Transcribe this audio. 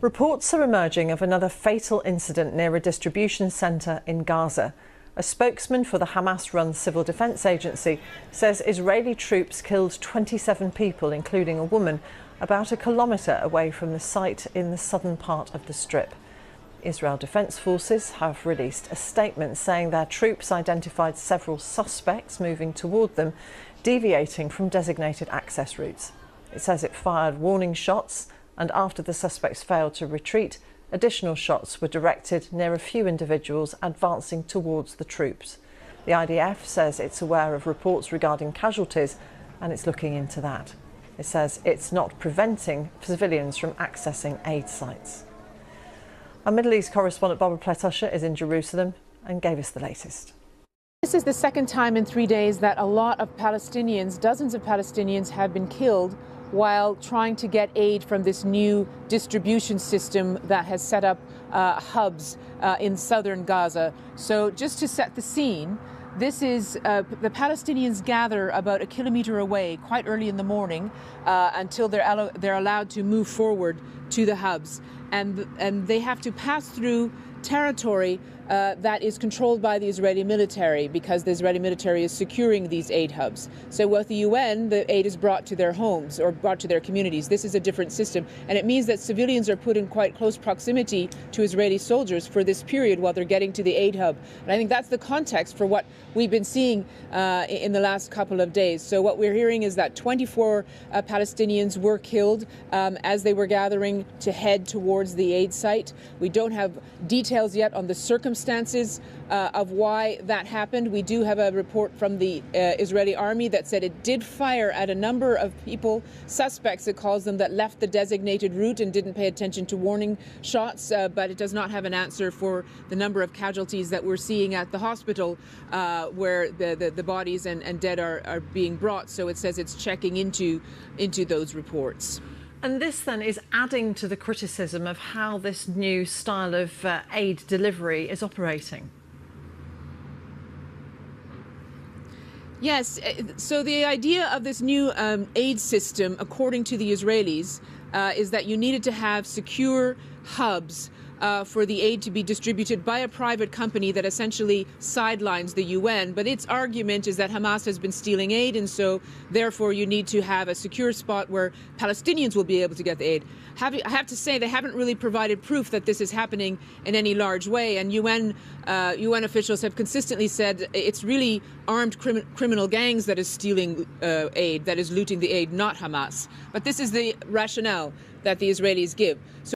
Reports are emerging of another fatal incident near a distribution centre in Gaza. A spokesman for the Hamas-run civil defence agency says Israeli troops killed 27 people, including a woman, about a kilometre away from the site in the southern part of the Strip. Israel Defence Forces have released a statement saying their troops identified several suspects moving toward them, deviating from designated access routes. It says it fired warning shots, and after the suspects failed to retreat, additional shots were directed near a few individuals advancing towards the troops. The IDF says it's aware of reports regarding casualties and it's looking into that. It says it's not preventing civilians from accessing aid sites. Our Middle East correspondent Barbara Pletusha is in Jerusalem and gave us the latest. This is the second time in 3 days that a lot of Palestinians, dozens of Palestinians, have been killed while trying to get aid from this new distribution system that has set up hubs in southern Gaza. So just to set the scene, this is the Palestinians gather about a kilometre away quite early in the morning until they're allowed to move forward to the hubs. And they have to pass through territory that is controlled by the Israeli military, because the Israeli military is securing these aid hubs. So with the UN, the aid is brought to their homes or brought to their communities. This is a different system, and it means that civilians are put in quite close proximity to Israeli soldiers for this period while they're getting to the aid hub. And I think that's the context for what we've been seeing in the last couple of days. So what we're hearing is that 24 Palestinians were killed as they were gathering to head towards the aid site. We don't have details yet on the circumstances of why that happened. We do have a report from the Israeli army that said it did fire at a number of people, suspects it calls them, that left the designated route and didn't pay attention to warning shots, but it does not have an answer for the number of casualties that we're seeing at the hospital where the bodies and dead are being brought. So it says it's checking into those reports. And this then is adding to the criticism of how this new style of aid delivery is operating. Yes, so the idea of this new aid system, according to the Israelis, is that you needed to have secure hubs for the aid to be distributed by a private company that essentially sidelines the UN. But its argument is that Hamas has been stealing aid, and so therefore you need to have a secure spot where Palestinians will be able to get the aid. I have to say they haven't really provided proof that this is happening in any large way, and UN officials have consistently said it's really armed criminal gangs that is stealing aid, that is looting the aid, not Hamas. But this is the rationale that the Israelis give. So